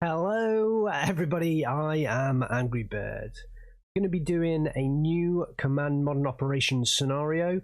Hello everybody, I am Angry Bird. I'm going to be doing a new command modern operations scenario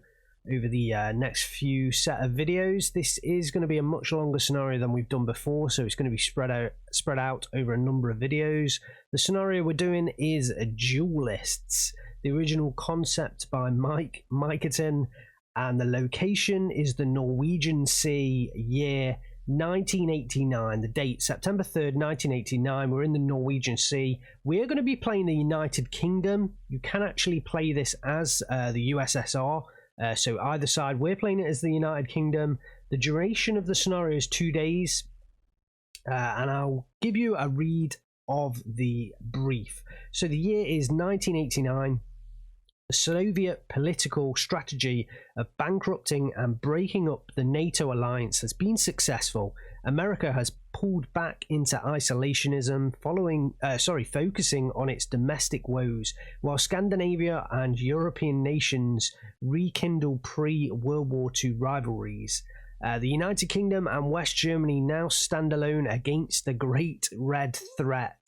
over the next few set of videos. This is going to be a much longer scenario than we've done before, so it's going to be spread out over a number of videos. The scenario we're doing is Duelists, the original concept by Mykytyn, and the location is the Norwegian Sea, year 1989, the date September 3rd 1989. We're in the Norwegian Sea. We're going to be playing the United Kingdom. You can actually play this as the USSR, so either side. We're playing it as the United Kingdom. The duration of the scenario is 2 days, and I'll give you a read of the brief. So the year is 1989. The Soviet political strategy of bankrupting and breaking up the NATO alliance has been successful. America has pulled back into isolationism, focusing on its domestic woes, while Scandinavian and European nations rekindle pre-World War II rivalries. The United Kingdom and West Germany now stand alone against the Great Red Threat.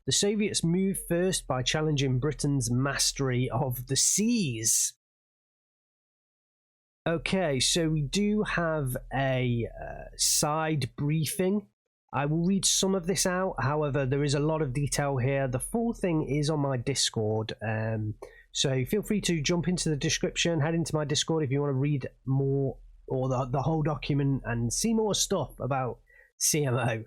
The Soviets moved first by challenging Britain's mastery of the seas. Okay, so we do have a side briefing. I will read some of this out, however, there is a lot of detail here. The full thing is on my Discord, so feel free to jump into the description, head into my Discord if you want to read more, or the whole document, and see more stuff about CMO.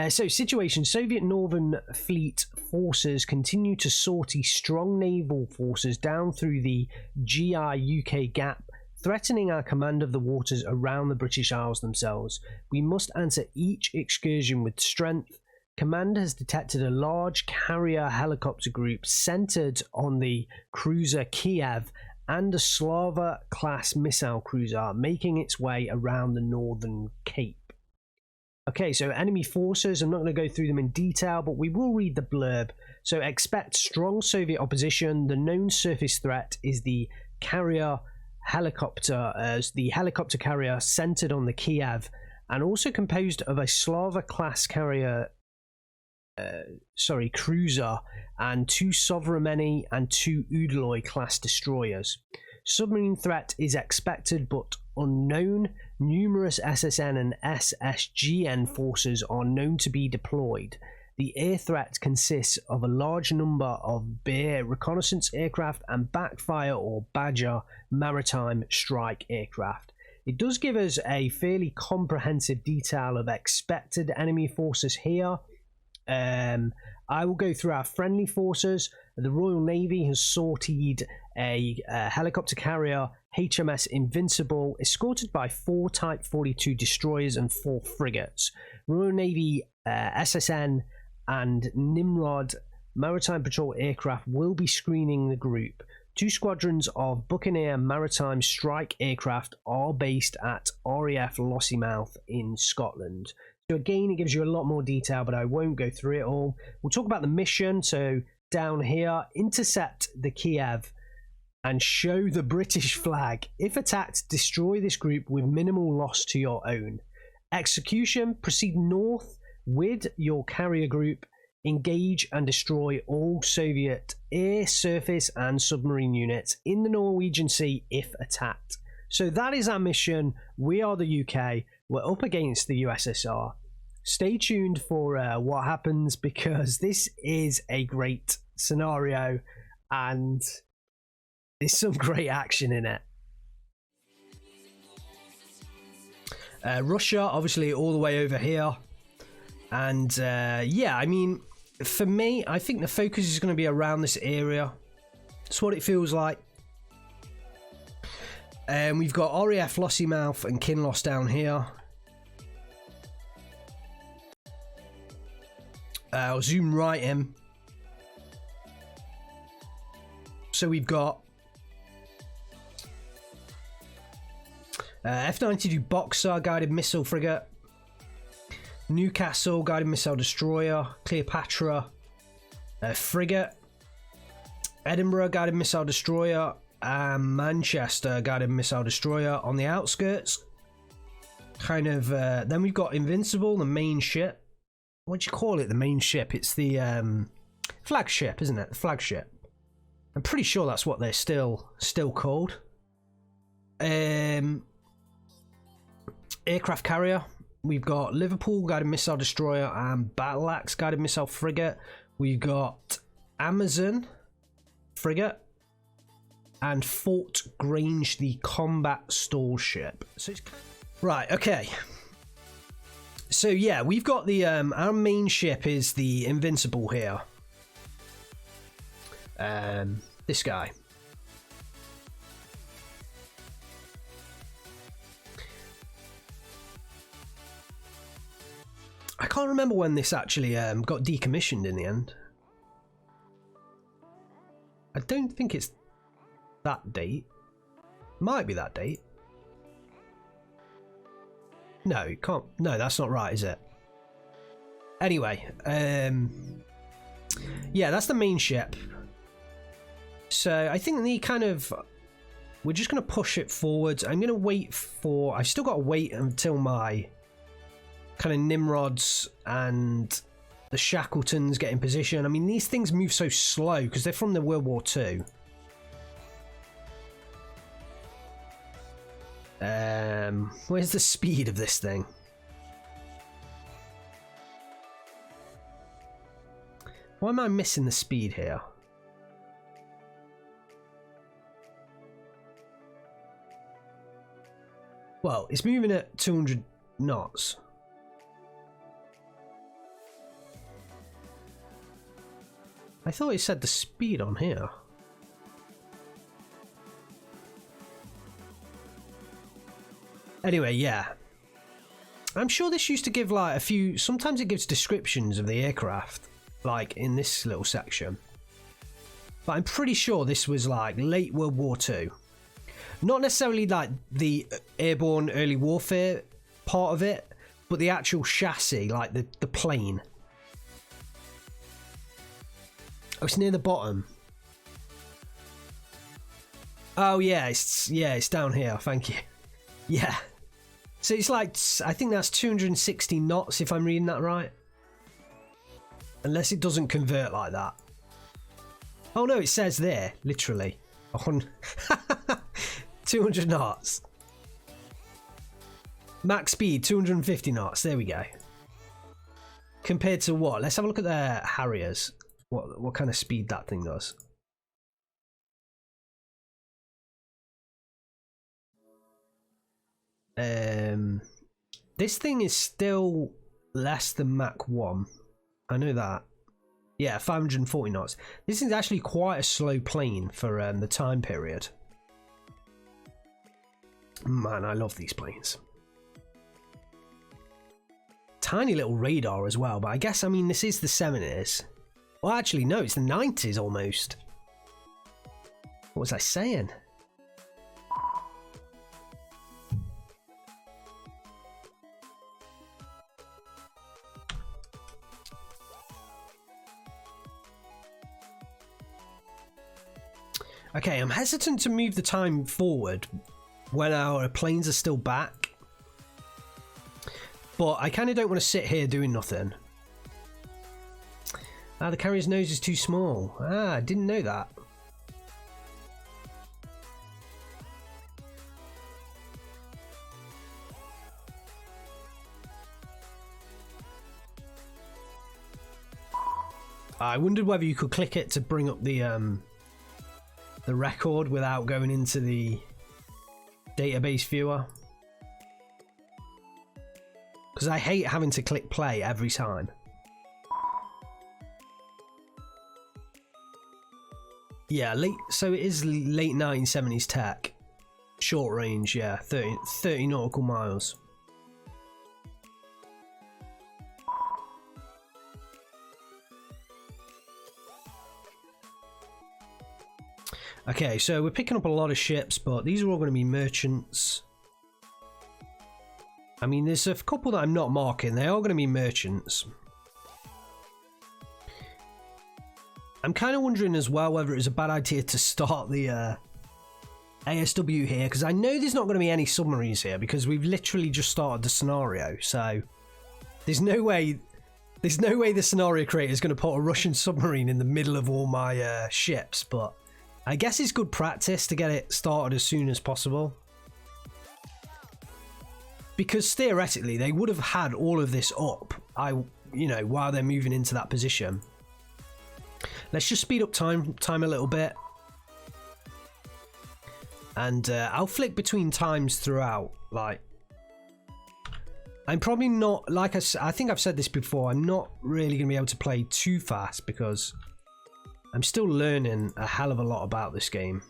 So, situation: Soviet Northern Fleet forces continue to sortie strong naval forces down through the GIUK Gap, threatening our command of the waters around the British Isles themselves. We must answer each excursion with strength. Command has detected a large carrier helicopter group centered on the cruiser Kiev and a Slava class missile cruiser making its way around the northern cape. Okay, so enemy forces, I'm not going to go through them in detail, but we will read the blurb. So expect strong Soviet opposition. The known surface threat is the carrier helicopter, as the helicopter carrier centered on the Kiev, and also composed of a Slava class carrier, cruiser, and 2 Submarine and 2 Udaloy class destroyers. Submarine threat is expected but unknown. Numerous SSN and SSGN forces are known to be deployed. The air threat consists of a large number of Bear reconnaissance aircraft and Backfire or Badger maritime strike aircraft. It does give us a fairly comprehensive detail of expected enemy forces here. I will go through our friendly forces. The Royal Navy has sortied a helicopter carrier HMS Invincible, escorted by 4 Type 42 destroyers and 4 frigates. Royal Navy SSN and Nimrod maritime patrol aircraft will be screening the group. 2 squadrons of Buccaneer maritime strike aircraft are based at RAF Lossiemouth in Scotland. So again, it gives you a lot more detail, but I won't go through it all. We'll talk about the mission. So down here, intercept the Kiev and show the British flag. If attacked, destroy this group with minimal loss to your own. Execution: proceed north with your carrier group. Engage and destroy all Soviet air, surface and submarine units in the Norwegian Sea if attacked. So that is our mission. We are the UK. We're up against the USSR. Stay tuned for what happens, because this is a great scenario and there's some great action in it. Russia, obviously, all the way over here. And yeah, I mean, for me, I think the focus is going to be around this area. That's what it feels like. We've got RAF Lossiemouth and Kinloss down here. I'll zoom right in. So we've got F-92 Boxer guided missile frigate, Newcastle guided missile destroyer, Cleopatra frigate, Edinburgh guided missile destroyer, and Manchester guided missile destroyer on the outskirts. Kind of then we've got Invincible, the main ship. what do you call it? The main ship. It's the flagship, isn't it? The flagship. I'm pretty sure that's what they're still called. Aircraft carrier. We've got Liverpool guided missile destroyer and Battle Axe guided missile frigate. We've got Amazon frigate and Fort Grange, the combat stall ship. So it's right. Okay. So yeah, we've got the our main ship is the Invincible here. This guy. I can't remember when this actually got decommissioned in the end. I don't think it's that date. Might be that date. No, it can't. No, that's not right, is it? Anyway, yeah, that's the main ship. So I think the kind of, we're just going to push it forward. I'm going to wait for, I've still got to wait until my kind of Nimrods and the Shackletons get in position. I mean, these things move so slow because they're from the World War II. Where's the speed of this thing? Why am I missing the speed here? Well, it's moving at 200 knots. I thought it said the speed on here. Anyway, yeah. I'm sure this used to give like a few, sometimes it gives descriptions of the aircraft, like in this little section. But I'm pretty sure this was like late World War II. Not necessarily like the airborne early warfare part of it, but the actual chassis, like the plane. Oh, it's near the bottom. Oh yeah, it's down here. Thank you. Yeah. So it's like, I think that's 260 knots if I'm reading that right. Unless it doesn't convert like that. Oh no, it says there, literally. 200 knots. Max speed, 250 knots. There we go. Compared to what? Let's have a look at their Harriers. What kind of speed that thing does. This thing is still less than Mach 1. I know that. Yeah, 540 knots. This is actually quite a slow plane for the time period. Man, I love these planes. Tiny little radar as well, but I guess, I mean, this is the 70s. Well, actually, no, it's the 90s almost. What was I saying? Okay, I'm hesitant to move the time forward when our planes are still back. But I kind of don't want to sit here doing nothing. Ah, the carrier's nose is too small. Ah, I didn't know that. I wondered whether you could click it to bring up the record without going into the database viewer. Because I hate having to click play every time. Yeah, so it is late 1970s tech. Short range, yeah, 30 nautical miles. Okay, so we're picking up a lot of ships, but these are all going to be merchants. I mean, there's a couple that I'm not marking. They are going to be merchants. I'm kind of wondering as well whether it's a bad idea to start the ASW here, because I know there's not going to be any submarines here, because we've literally just started the scenario, so there's no way There's no way the scenario creator is going to put a Russian submarine in the middle of all my ships, but I guess it's good practice to get it started as soon as possible. Because theoretically, they would have had all of this up, while they're moving into that position. Let's just speed up time a little bit. And I'll flick between times throughout. Like, I'm probably not, like I think I've said this before, I'm not really going to be able to play too fast because I'm still learning a hell of a lot about this game.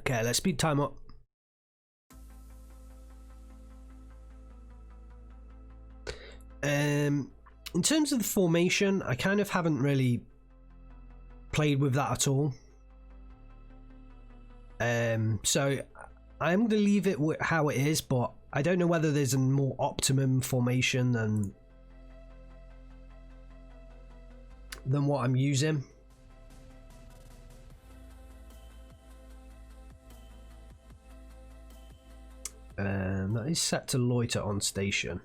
Okay, let's speed time up. In terms of the formation, I kind of haven't really played with that at all. So I'm going to leave it how it is, but I don't know whether there's a more optimum formation than what I'm using. That is set to loiter on station.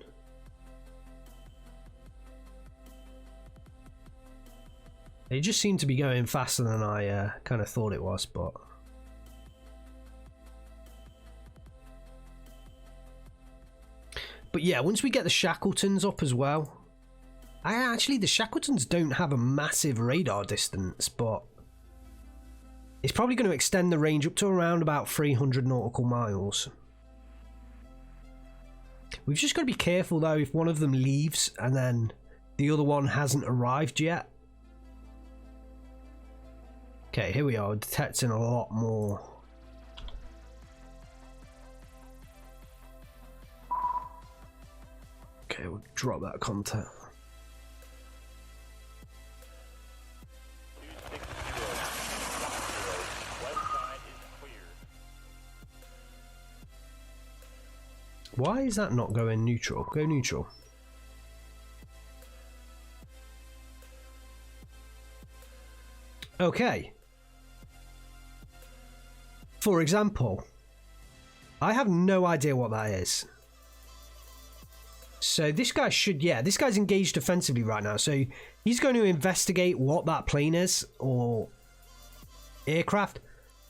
It just seemed to be going faster than I kind of thought it was, but yeah, once we get the Shackletons up as well. Actually, the Shackletons don't have a massive radar distance, but it's probably going to extend the range up to around about 300 nautical miles. We've just got to be careful though if one of them leaves and then the other one hasn't arrived yet. Okay, here we are, detecting a lot more. Okay, we'll drop that content. Why is that not going neutral? Go neutral. Okay. For example, I have no idea what that is. So this guy should, yeah, this guy's engaged offensively right now. So he's going to investigate what that plane is or aircraft.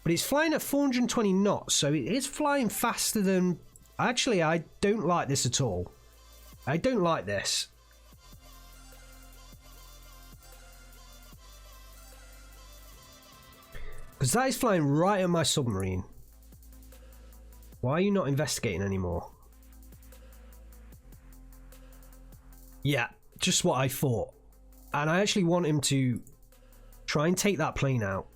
But it's flying at 420 knots, so it is flying faster than... Actually, I don't like this at all. I don't like this. Because that is flying right at my submarine. Why are you not investigating anymore? Yeah, just what I thought. And I actually want him to try and take that plane out.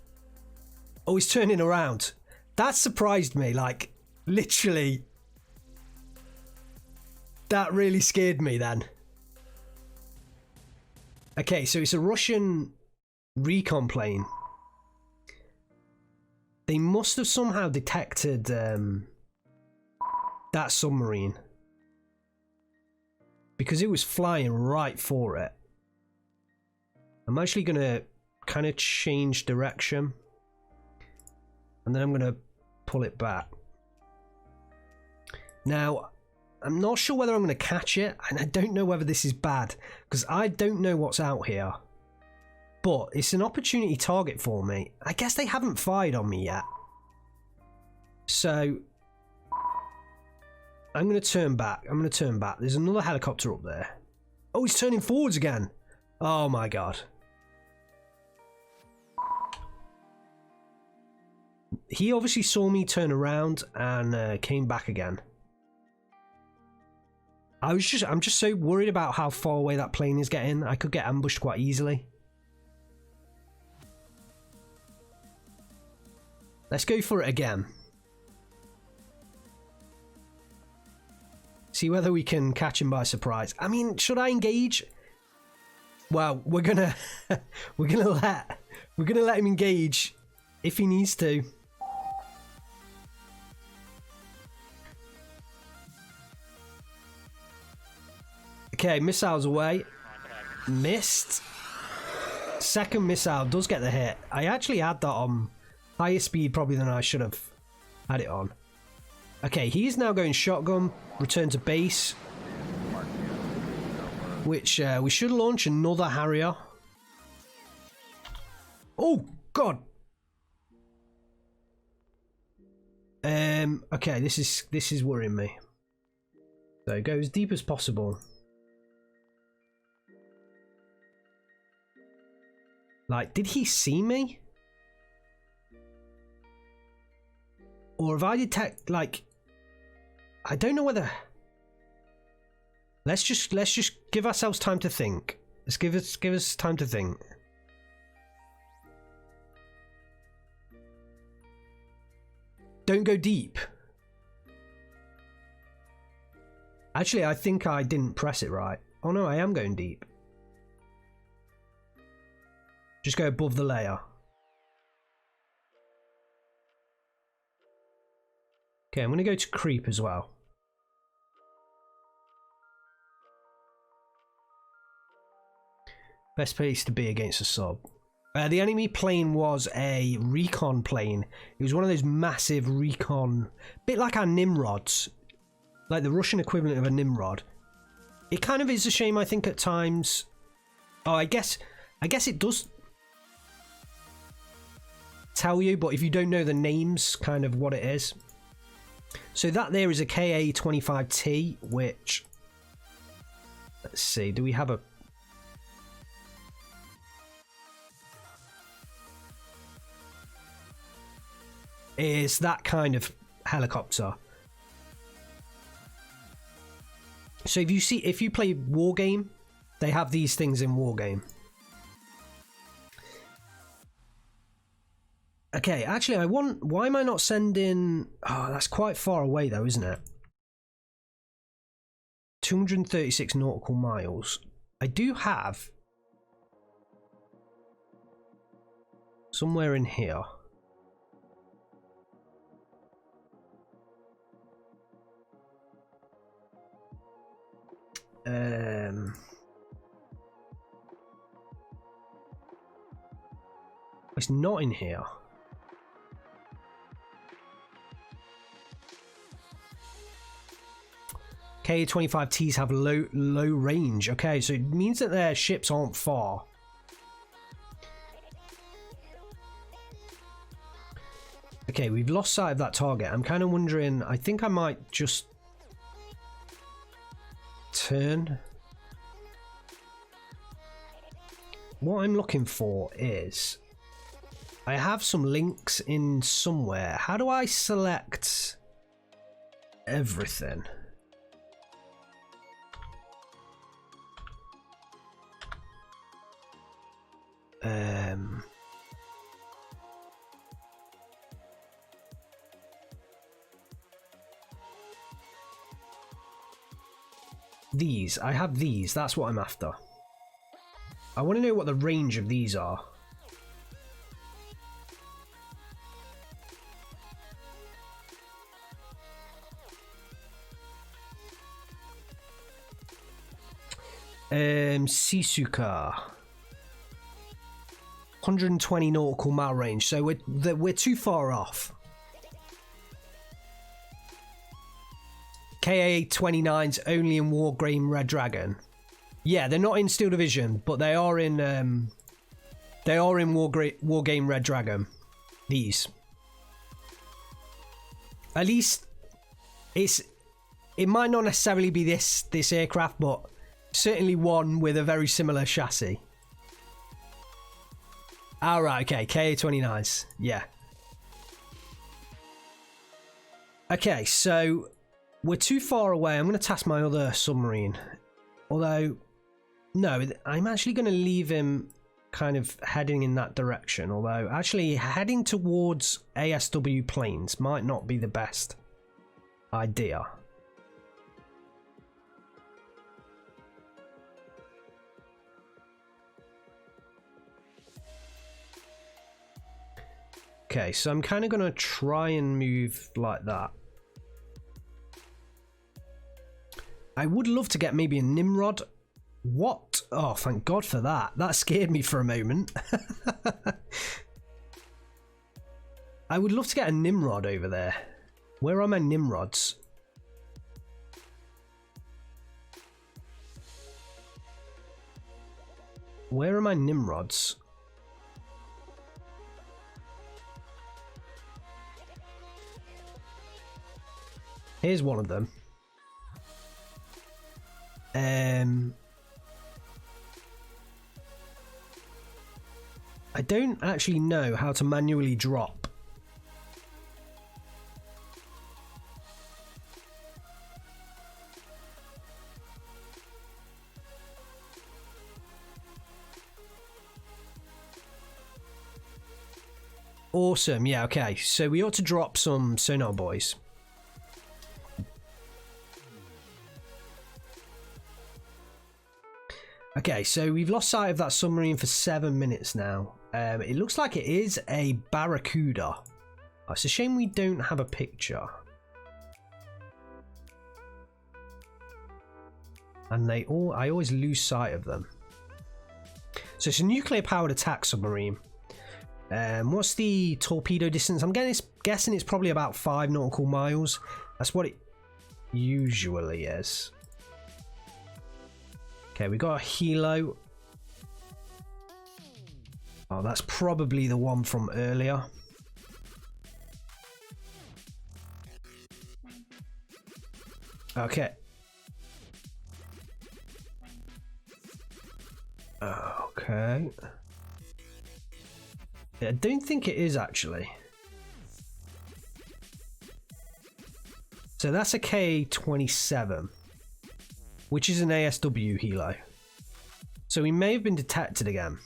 Oh, he's turning around. That surprised me, like, literally. That really scared me then. Okay, so it's a Russian recon plane. They must have somehow detected that submarine. Because it was flying right for it. I'm actually going to kind of change direction. And then I'm going to pull it back. Now, I'm not sure whether I'm going to catch it, and I don't know whether this is bad, because I don't know what's out here. But it's an opportunity target for me. I guess they haven't fired on me yet. So, I'm going to turn back. I'm going to turn back. There's another helicopter up there. Oh, he's turning forwards again. Oh my god. He obviously saw me turn around and came back again. I'm just so worried about how far away that plane is getting. I could get ambushed quite easily. Let's go for it again. See whether we can catch him by surprise. I mean, should I engage? Well, we're gonna let him engage if he needs to. Okay, missiles away. Missed. Second missile does get the hit. I actually had that on higher speed probably than I should have had it on. Okay, he's now going shotgun. Return to base. Which we should launch another Harrier. Oh, God. Okay, this is worrying me. So go as deep as possible. Like, did he see me? Or have I detected, like, I don't know whether. Let's just give ourselves time to think. Let's give us time to think. Don't go deep. Actually, I think I didn't press it right. Oh no, I am going deep. Just go above the layer. Okay, I'm going to go to creep as well. Best place to be against a sub. The enemy plane was a recon plane. It was one of those massive recon, bit like our Nimrods, like the Russian equivalent of a Nimrod. It kind of is a shame, I think, at times. Oh, I guess it does tell you, but if you don't know the names, kind of what it is. So that there is a KA-25T, which, let's see, do we have a, is that kind of helicopter. So if you play War Game, they have these things in War Game. Okay, actually, why am I not sending? Oh, that's quite far away though, isn't it? 236 nautical miles. I do have somewhere in here. It's not in here. K-25Ts have low range. Okay, so it means that their ships aren't far. Okay, we've lost sight of that target. I'm kind of wondering, I think I might just turn. What I'm looking for is, I have some links in somewhere. How do I select everything? These, I have these, that's what I'm after. I want to know what the range of these are. Sisuka. 120 nautical mile range, so we're too far off. KA-29's only in War Game Red Dragon. Yeah, they're not in Steel Division, but they are in War Game Red Dragon. These. At least it might not necessarily be this aircraft, but certainly one with a very similar chassis. Alright, okay, KA-29s. Yeah. Okay, so we're too far away. I'm going to task my other submarine. Although, no, I'm actually going to leave him kind of heading in that direction. Although, actually, heading towards ASW planes might not be the best idea. Okay, so I'm kind of going to try and move like that. I would love to get maybe a Nimrod. What? Oh, thank God for that. That scared me for a moment. I would love to get a Nimrod over there. Where are my Nimrods? Where are my Nimrods? Here's one of them. I don't actually know how to manually drop. Awesome, yeah, okay. So we ought to drop some sonar buoys. Okay, so we've lost sight of that submarine for 7 minutes now. It looks like it is a Barracuda. It's a shame we don't have a picture. And I always lose sight of them. So it's a nuclear-powered attack submarine. What's the torpedo distance? I'm guessing it's probably about 5 nautical miles. That's what it usually is. Okay, we got a helo. Oh, that's probably the one from earlier. Okay. Okay. I don't think it is actually. So that's a K-27, which is an ASW helo. So we may have been detected again.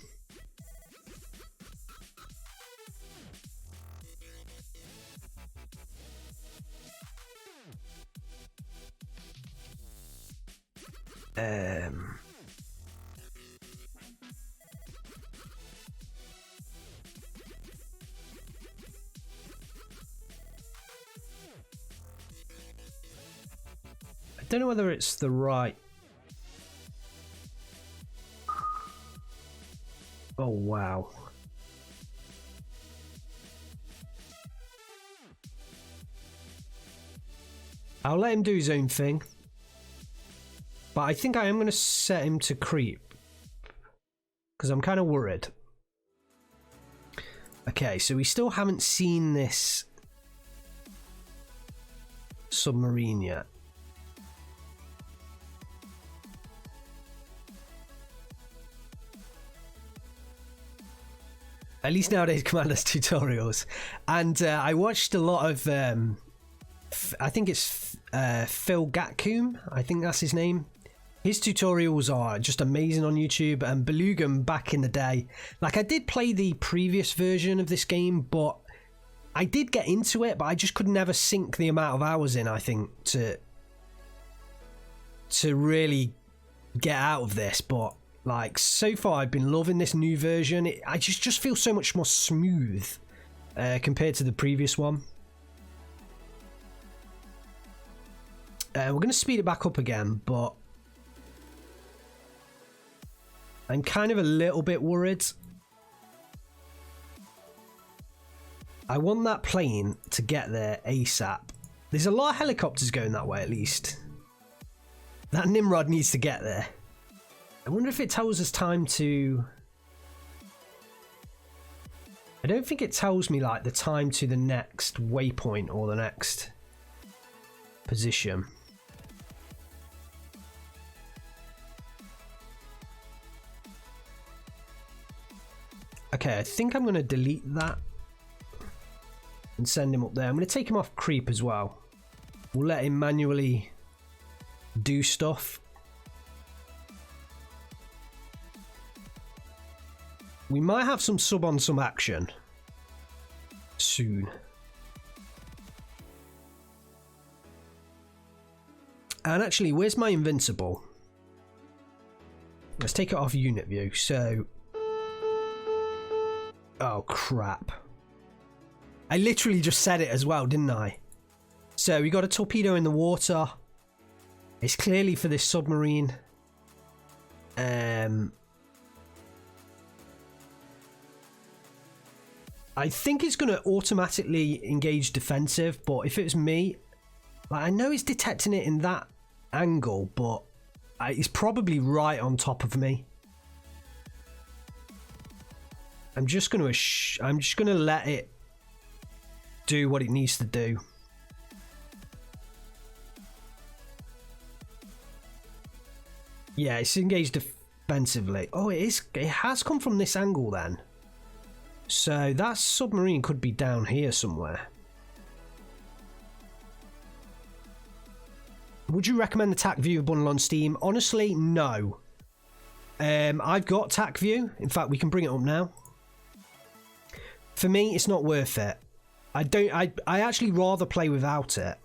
I don't know whether it's the right... Oh, wow. I'll let him do his own thing. But I think I am going to set him to creep. Because I'm kind of worried. Okay, so we still haven't seen this submarine yet. At least nowadays, Commander's tutorials. And I watched a lot of, I think it's Phil Gatcombe, I think that's his name. His tutorials are just amazing on YouTube, and Belugum back in the day. Like, I did play the previous version of this game, but I did get into it, but I just could never sink the amount of hours in, I think, to really get out of this. But like, so far I've been loving this new version. I just feel so much more smooth compared to the previous one. We're going to speed it back up again, but I'm kind of a little bit worried. I want that plane to get there ASAP. There's a lot of helicopters going that way, at least. That Nimrod needs to get there. I wonder if it tells us time to... I don't think it tells me like the time to the next waypoint or the next position. Okay, I think I'm going to delete that and send him up there. I'm going to take him off creep as well. We'll let him manually do stuff. We might have some sub on some action soon. And actually, where's my invincible? Let's take it off unit view. So, oh crap. I literally just said it as well, didn't I? So we got a torpedo in the water. It's clearly for this submarine. I think it's going to automatically engage defensive, but if it was me, like, I know it's detecting it in that angle, but it's probably right on top of me. I'm just going to let it do what it needs to do. Yeah, it's engaged defensively. Oh, it has come from this angle then. So that submarine could be down here somewhere. Would you recommend the TAC View bundle on Steam? Honestly, no. I've got TAC View. In fact, we can bring it up now. For me, it's not worth it. I actually rather play without it.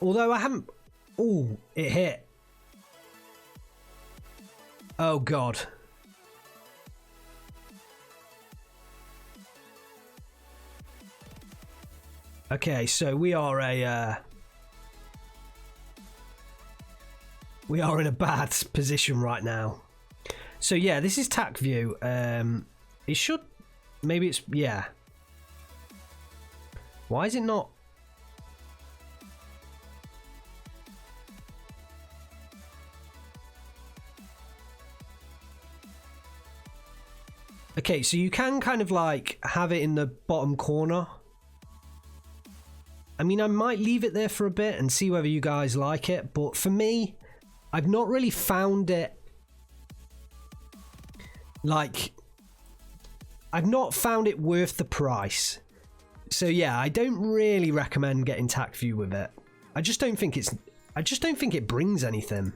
Although I haven't... Oh, it hit. Oh, God. Okay, so we are in a bad position right now. So yeah, this is TAC View. It should... Maybe it's... Yeah. Why is it not... Okay, so you can kind of like have it in the bottom corner. I mean, I might leave it there for a bit and see whether you guys like it, but for me, I've not really found it like... I've not found it worth the price. So yeah, I don't really recommend getting TAC View with it. I just don't think it brings anything.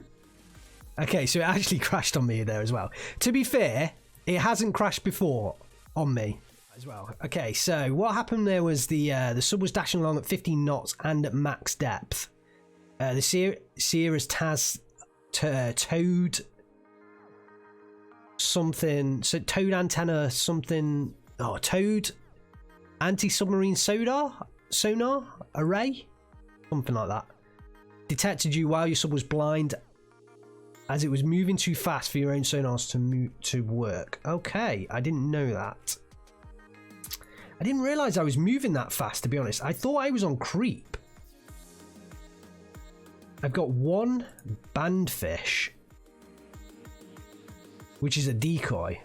Okay, so it actually crashed on me there as well. To be fair, it hasn't crashed before on me as well. Okay, so what happened there was the sub was dashing along at 15 knots and at max depth. The Sierra's towed something, so towed antenna something. Oh, towed anti-submarine sonar array, something like that. Detected you while your sub was blind, as it was moving too fast for your own sonars to work. Okay, I didn't know that. I didn't realise I was moving that fast, to be honest. I thought I was on creep. I've got one bandfish, which is a decoy.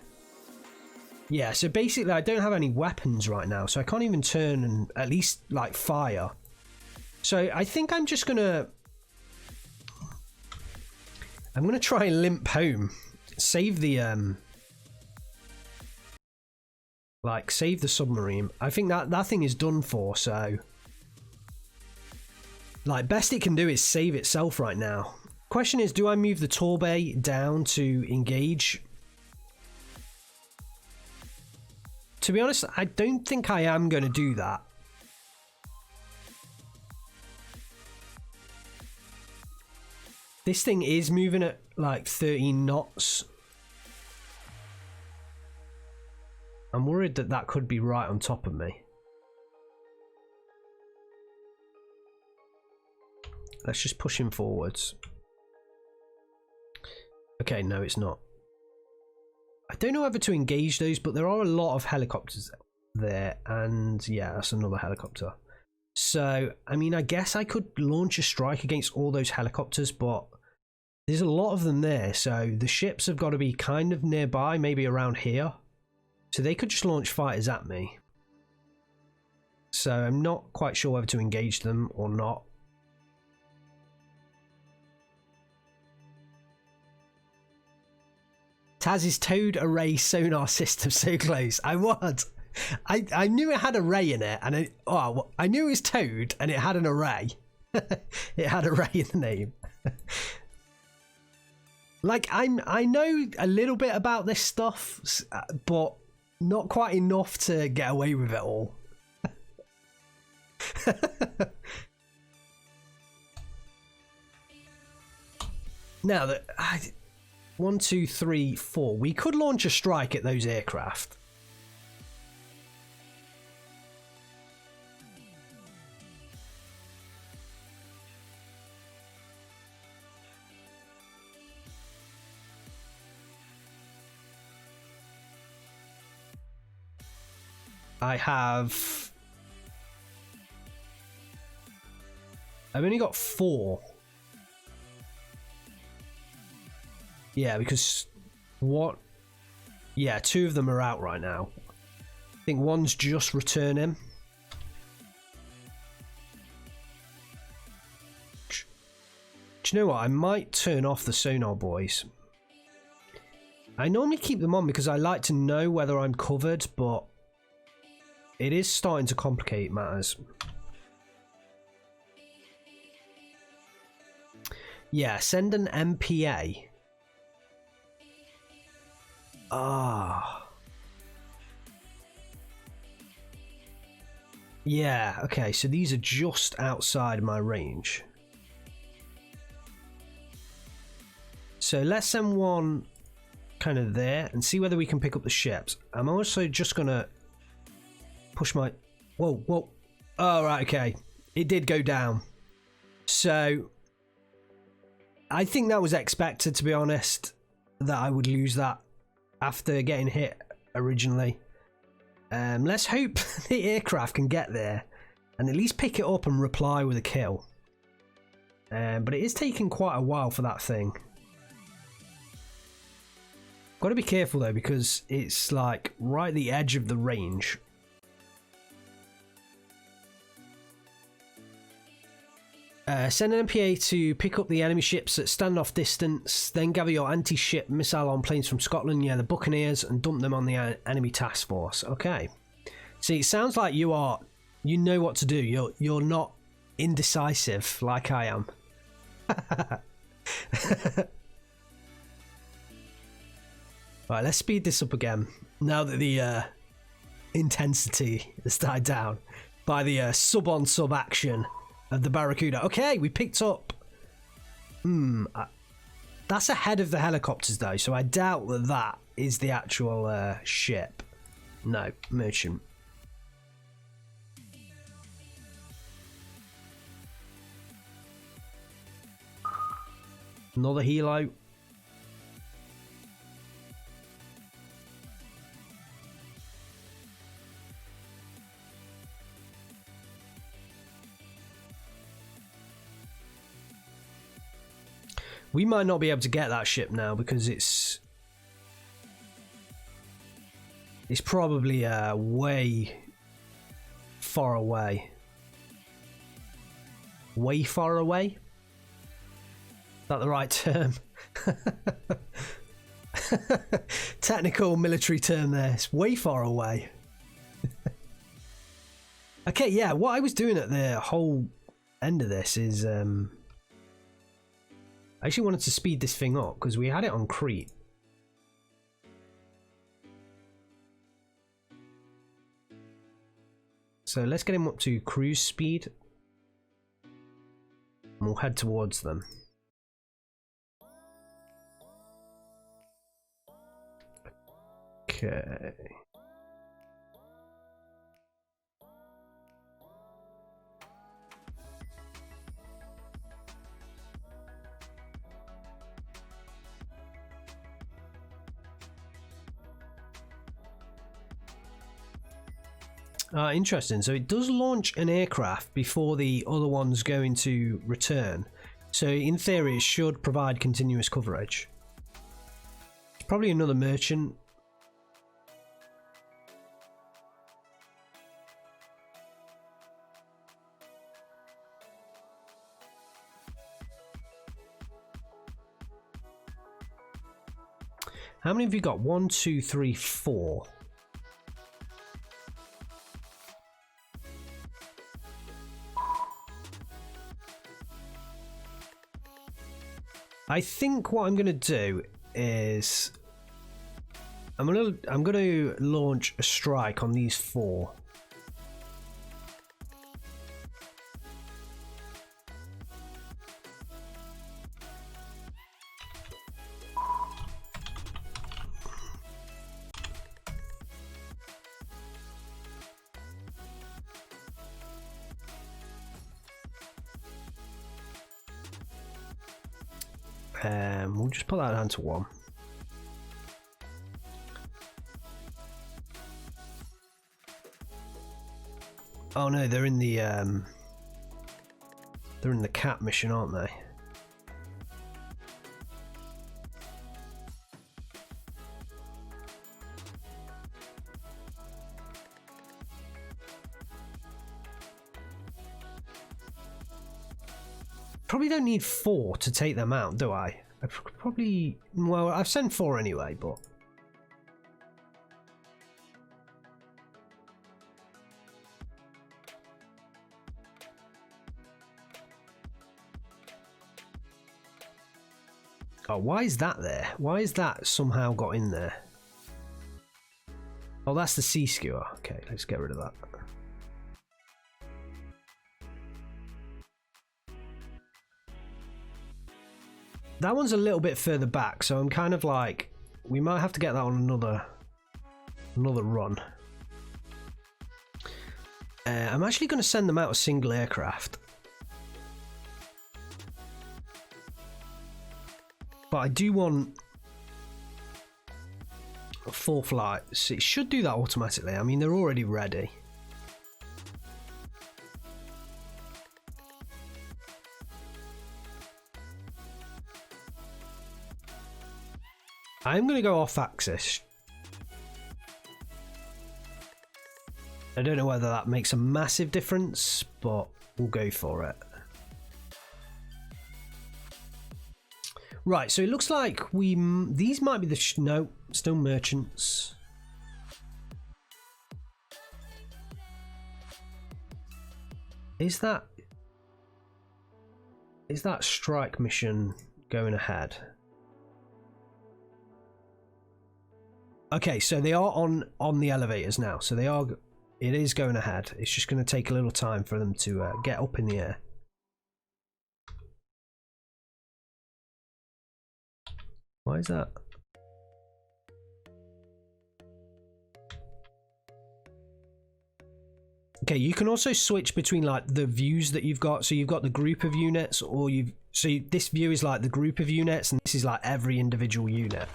Yeah, so basically I don't have any weapons right now, so I can't even turn and at least like fire. So I think I'm just gonna... I'm going to try and limp home. Save the, save the submarine. I think that thing is done for, so... Like, best it can do is save itself right now. Question is, do I move the Torbay down to engage? To be honest, I don't think I am going to do that. This thing is moving at like 13 knots. I'm worried that that could be right on top of me. Let's just push him forwards. Okay, no, it's not. I don't know whether to engage those, but there are a lot of helicopters there. And yeah, that's another helicopter. So, I mean, I guess I could launch a strike against all those helicopters, but there's a lot of them there. So the ships have got to be kind of nearby, maybe around here. So they could just launch fighters at me. So I'm not quite sure whether to engage them or not. Taz's towed array sonar system so close. I was. I knew it had array in it, and I knew it was towed, and it had an array. It had array in the name. Like, I know a little bit about this stuff, but not quite enough to get away with it all. Now that 1, 2, 3, 4. We could launch a strike at those aircraft. I've only got 4. Yeah, because what? Yeah, 2 of them are out right now. I think one's just returning. Do you know what? I might turn off the sonar buoys. I normally keep them on because I like to know whether I'm covered, but it is starting to complicate matters. Yeah, send an MPA. Ah. Yeah, okay, so these are just outside my range. So let's send one kind of there and see whether we can pick up the ships. I'm also just gonna push my... Whoa. Oh, right, okay. It did go down. So I think that was expected, to be honest, that I would lose that after getting hit originally. Let's hope the aircraft can get there and at least pick it up and reply with a kill. But it is taking quite a while for that thing. Got to be careful though, because it's like right at the edge of the range. Send an MPA to pick up the enemy ships at standoff distance, then gather your anti-ship missile on planes from Scotland near the Buccaneers and dump them on the enemy task force. Okay. See, it sounds like you know what to do. You're not indecisive like I am. Right, let's speed this up again now that the intensity has died down by the sub-on-sub action of the Barracuda. Okay, we picked up... that's ahead of the helicopters though, so I doubt that that is the actual ship. No, merchant. Another helo. We might not be able to get that ship now because it's probably way far away. Way far away? Is that the right term? Technical military term there. It's way far away. Okay, yeah, what I was doing at the whole end of this is... I actually wanted to speed this thing up because we had it on Crete. So let's get him up to cruise speed. And we'll head towards them. Okay. Interesting. So it does launch an aircraft before the other one's going to return. So in theory, it should provide continuous coverage. It's probably another merchant. How many have you got? 1, 2, 3, 4. I think what I'm going to do is I'm going to launch a strike on these 4. We'll just put that down to 1. Oh no, they're in the cat mission, aren't they? Probably don't need 4 to take them out, do I? I probably, well, I've sent 4 anyway, but oh, why is that there? Why is that somehow got in there? Oh, that's the sea skewer. Okay, let's get rid of that. That one's a little bit further back, so I'm kind of like, we might have to get that on another run. I'm actually going to send them out a single aircraft. But I do want 4 flights. It should do that automatically. I mean, they're already ready. I'm going to go off axis. I don't know whether that makes a massive difference, but we'll go for it. Right, so it looks like these might be the no, still merchants. Is that strike mission going ahead? Okay, so they are on the elevators now. So it is going ahead. It's just going to take a little time for them to get up in the air. Why is that? Okay, you can also switch between like the views that you've got. So you've got the group of units, or this view is like the group of units, and this is like every individual unit.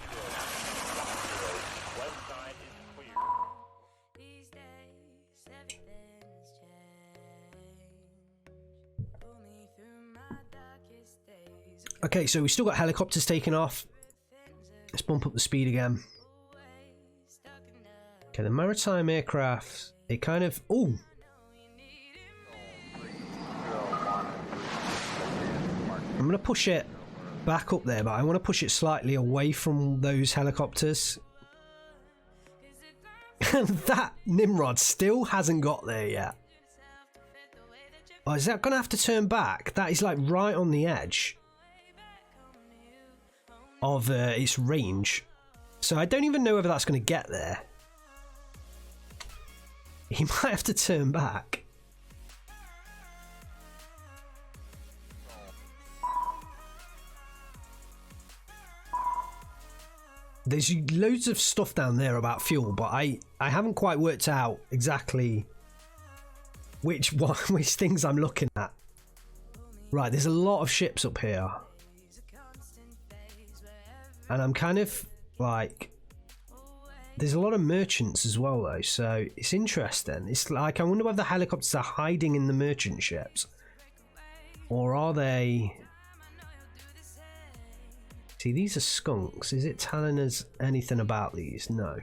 Okay, so we've still got helicopters taking off. Let's bump up the speed again. Okay, the maritime aircraft, it kind of... Oh! I'm going to push it back up there, but I want to push it slightly away from those helicopters. And that Nimrod still hasn't got there yet. Oh, is that going to have to turn back? That is like right on the edge of its range, so I don't even know whether that's going to get there. He might have to turn back. There's loads of stuff down there about fuel, but I haven't quite worked out exactly which things I'm looking at. Right, there's a lot of ships up here. And I'm kind of like, there's a lot of merchants as well though, so it's interesting. It's like, I wonder whether the helicopters are hiding in the merchant ships, or are they... See, these are skunks. Is it telling us anything about these? No.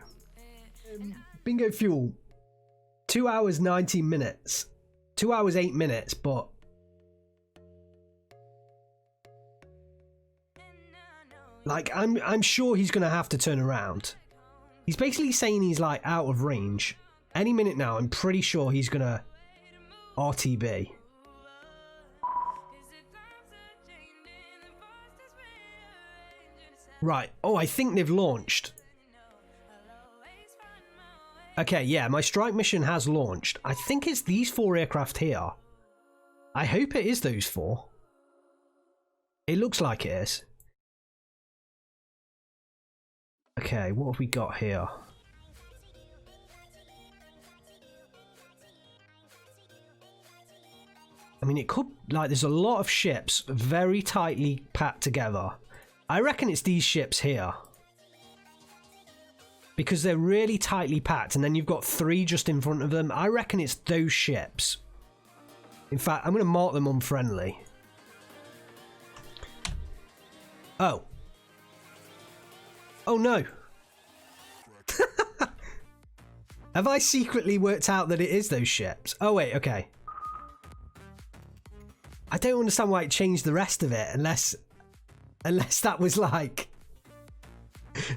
Bingo fuel. 2 hours 19 minutes. 2 hours 8 minutes, but like, I'm sure he's gonna have to turn around. He's basically saying he's like out of range. Any minute now, I'm pretty sure he's gonna RTB. Right. Oh, I think they've launched. Okay, yeah, my strike mission has launched. I think it's these 4 aircraft here. I hope it is those 4. It looks like it is. Okay, what have we got here? I mean, it could, like, there's a lot of ships very tightly packed together. I reckon it's these ships here. Because they're really tightly packed, and then you've got 3 just in front of them. I reckon it's those ships. In fact, I'm going to mark them unfriendly. Oh. Oh no. Have I secretly worked out that it is those ships? Oh wait, okay. I don't understand why it changed the rest of it, unless that was like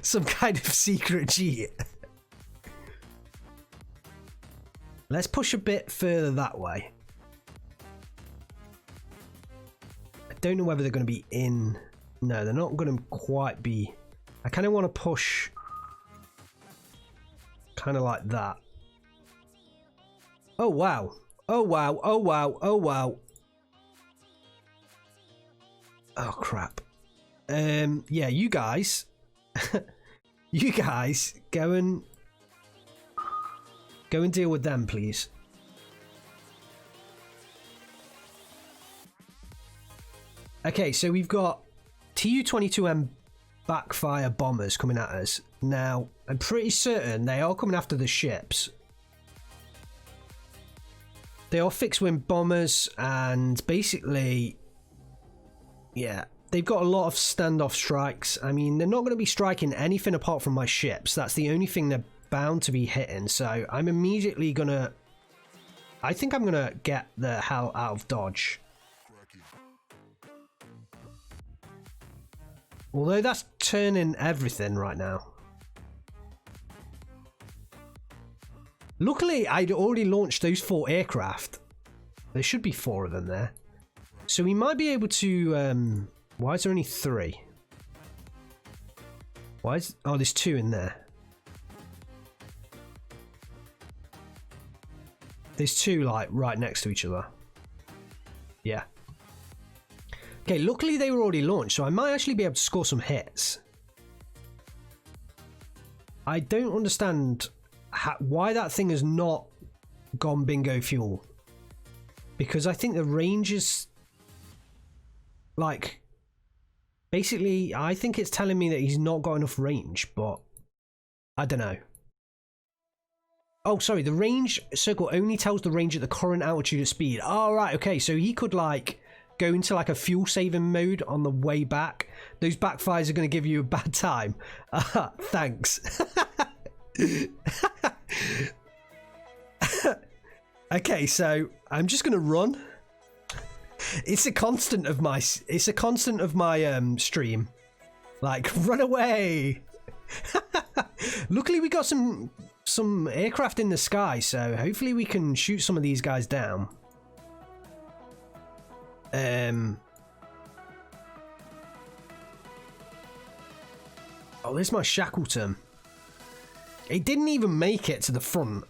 some kind of secret cheat. Let's push a bit further that way. I don't know whether they're going to be in. No, they're not going to quite be. I kind of want to push kind of like that. Oh wow. Oh wow. Oh wow. Oh wow. Oh crap. Yeah, you guys. You guys go and deal with them, please. Okay, so we've got Tu-22M backfire bombers coming at us. Now, I'm pretty certain they are coming after the ships. They are fixed-wing bombers, and basically, yeah, they've got a lot of standoff strikes. I mean, they're not going to be striking anything apart from my ships. That's the only thing they're bound to be hitting. So I'm immediately going to... I think I'm going to get the hell out of Dodge. Although that's turning everything right now. Luckily, I'd already launched those 4 aircraft. There should be 4 of them there. So we might be able to... why is there only 3? Why is... Oh, there's 2 in there. There's 2, like, right next to each other. Yeah. Okay, luckily they were already launched, so I might actually be able to score some hits. I don't understand why that thing has not gone bingo fuel. Because I think the range is... Like... Basically, I think it's telling me that he's not got enough range, but... I don't know. Oh, sorry, the range circle only tells the range at the current altitude of speed. Oh, right, okay, so he could, like... go into like a fuel saving mode on the way back. Those backfires are going to give you a bad time. Thanks. Okay, so I'm just going to run. It's a constant of my stream. Like, run away. Luckily we got some aircraft in the sky, so hopefully we can shoot some of these guys down. Oh, there's my Shackleton. It didn't even make it to the front.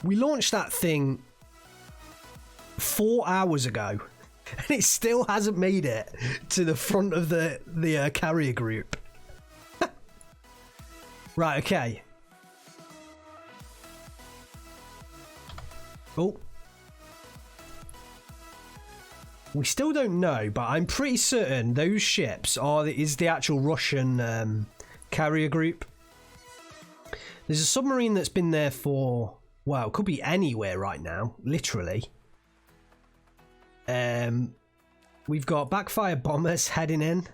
We launched that thing 4 hours ago, and it still hasn't made it to the front of the carrier group. Right, okay. Oh. We still don't know, but I'm pretty certain those ships is the actual Russian carrier group. There's a submarine that's been there for, well, it could be anywhere right now, literally. We've got backfire bombers heading in.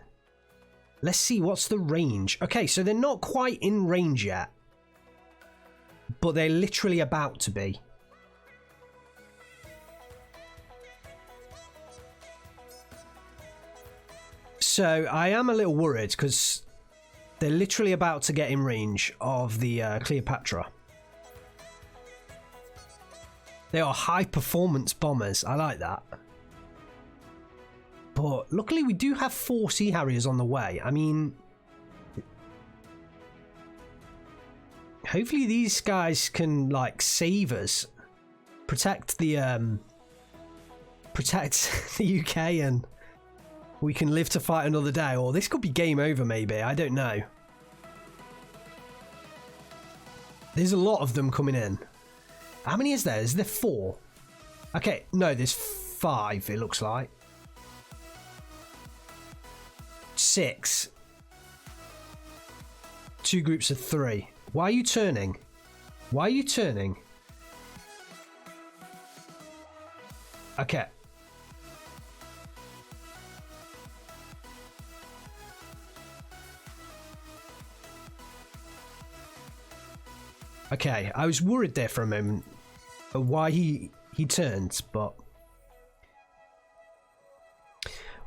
Let's see, what's the range? Okay, so they're not quite in range yet, but they're literally about to be. So I am a little worried because they're literally about to get in range of the Cleopatra. They are high performance bombers. I like that. But luckily we do have 4 Sea Harriers on the way. I mean, hopefully these guys can like save us, protect the UK, and we can live to fight another day. Or this could be game over, maybe. I don't know. There's a lot of them coming in. How many is there? Is there 4? Okay, no, there's 5, it looks like. 6. 2 groups of 3. Why are you turning? Why are you turning? Okay. Okay, I was worried there for a moment of why he turned, but...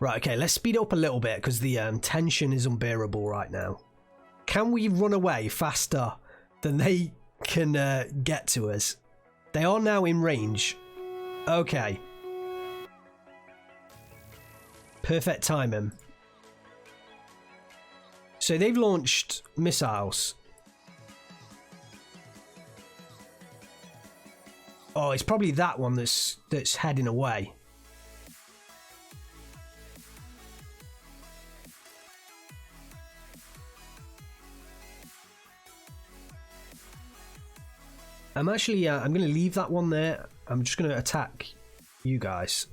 Right, okay, let's speed up a little bit because the tension is unbearable right now. Can we run away faster than they can get to us? They are now in range. Okay. Perfect timing. So they've launched missiles. Oh, it's probably that one that's heading away. I'm actually, I'm going to leave that one there. I'm just going to attack you guys.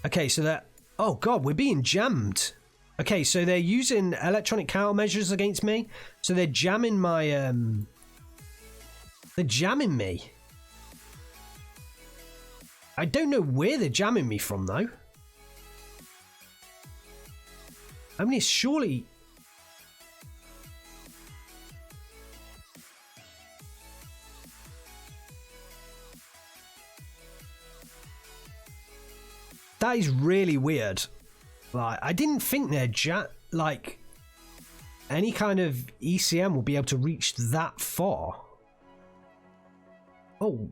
Okay, so that... Oh, God, we're being jammed. Okay, so they're using electronic countermeasures against me. So they're jamming my... They're jamming me. I don't know where they're jamming me from, though. I mean, it's surely... That is really weird. Like, I didn't think their like any kind of ECM will be able to reach that far. Oh,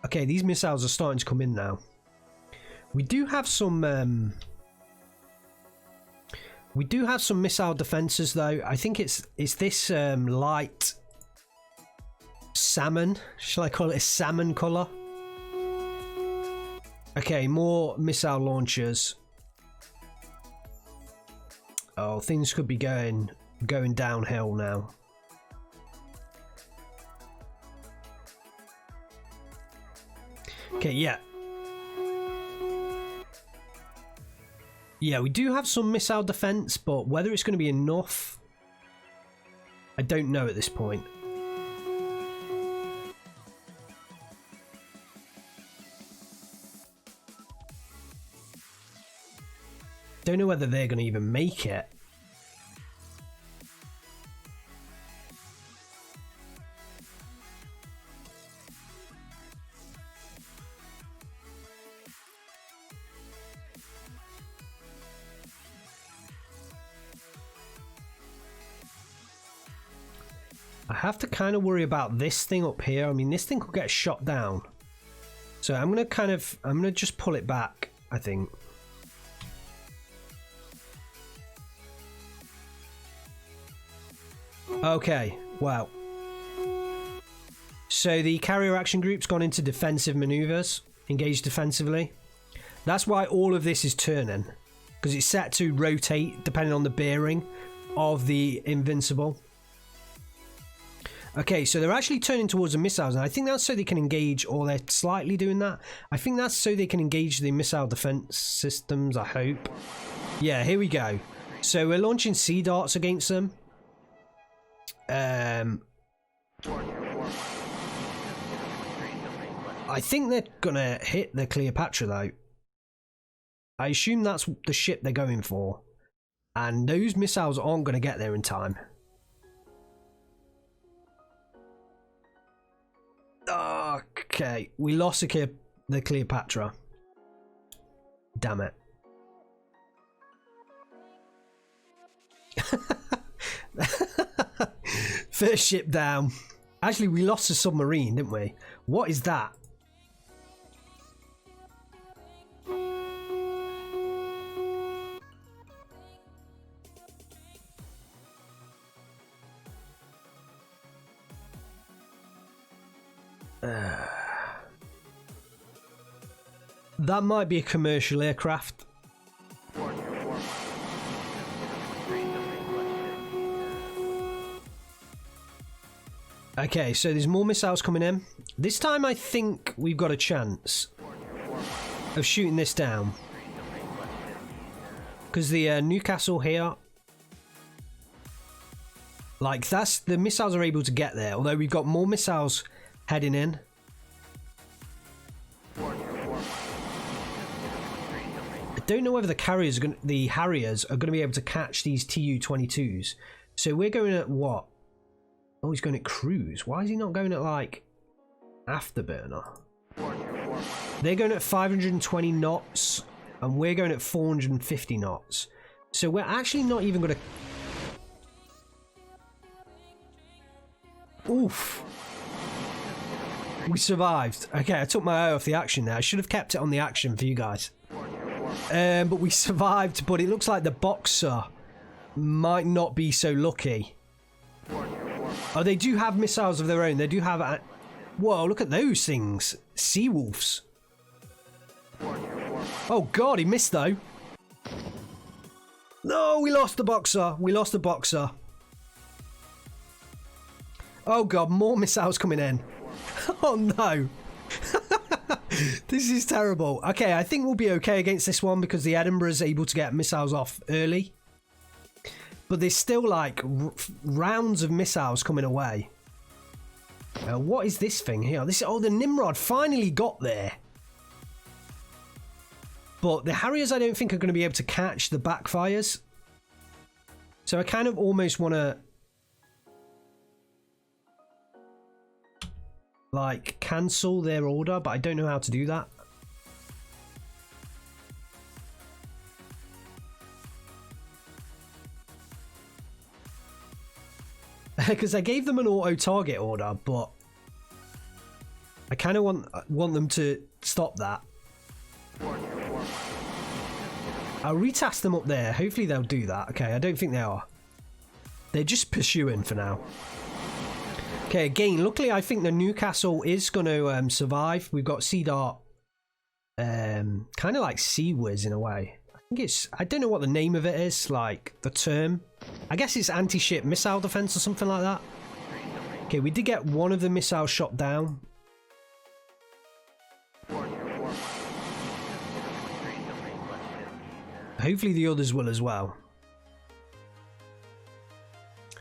okay. These missiles are starting to come in now. We do have some. We do have some missile defenses, though. I think it's this light salmon. Shall I call it a salmon color? Okay, more missile launchers. Oh, things could be going downhill now. Okay, yeah. Yeah, we do have some missile defense, but whether it's going to be enough, I don't know at this point. Don't know whether they're going to even make it. I have to kind of worry about this thing up here. I mean, this thing could get shot down. So I'm going to just pull it back, I think. Okay, wow. So the carrier action group's gone into defensive maneuvers, engaged defensively. That's why all of this is turning, because it's set to rotate depending on the bearing of the Invincible. Okay, so they're actually turning towards the missiles, and I think that's so they can engage, or they're slightly doing that. I think that's so they can engage the missile defense systems, I hope. Yeah, here we go. So we're launching sea darts against them. I think they're gonna hit the Cleopatra though. I assume that's the ship they're going for, and those missiles aren't gonna get there in time. Okay, we lost the Cleopatra. Damn it. First ship down. Actually, we lost a submarine, didn't we? What is that? That might be a commercial aircraft. Okay, so there's more missiles coming in. This time I think we've got a chance of shooting this down. Because the Newcastle here, like that's the missiles are able to get there. Although we've got more missiles heading in. I don't know whether the Harriers are going to be able to catch these Tu-22s. So we're going at what? Oh, he's going at cruise. Why is he not going at like afterburner? They're going at 520 knots, and we're going at 450 knots. So we're actually not even going to. Oof. We survived. Okay, I took my eye off the action there. I should have kept it on the action for you guys. But we survived, but it looks like the Boxer might not be so lucky. Oh, they do have missiles of their own. They do have... Whoa, look at those things. Seawolves. Oh, God, he missed, though. No, we lost the Boxer. We lost the Boxer. Oh, God, more missiles coming in. Oh, no. This is terrible. Okay, I think we'll be okay against this one because the Edinburgh is able to get missiles off early. But there's still like rounds of missiles coming away. What is this thing here? Oh, the Nimrod finally got there. But the Harriers I don't think are going to be able to catch the backfires. So I kind of almost want to like cancel their order, but I don't know how to do that. Because I gave them an auto target order, but I kind of want them to stop that. I'll retask them up there. Hopefully they'll do that. Okay, I don't think they are. They're just pursuing for now. Okay, again, luckily I think the Newcastle is going to survive. We've got Sea Dart, kind of like Sea Whiz in a way. I think it's, I don't know what the name of it is, like the term. I guess it's anti-ship missile defense or something like that. Okay, we did get one of the missiles shot down. Hopefully the others will as well.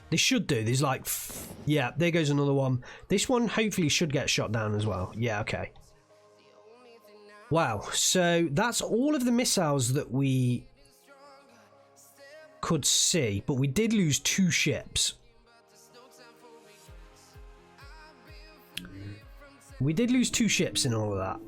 They should do. There's like, yeah, there goes another one. This one hopefully should get shot down as well. Yeah, okay. Wow, so that's all of the missiles that we could see, but we did lose 2 ships. We did lose 2 ships in all of that.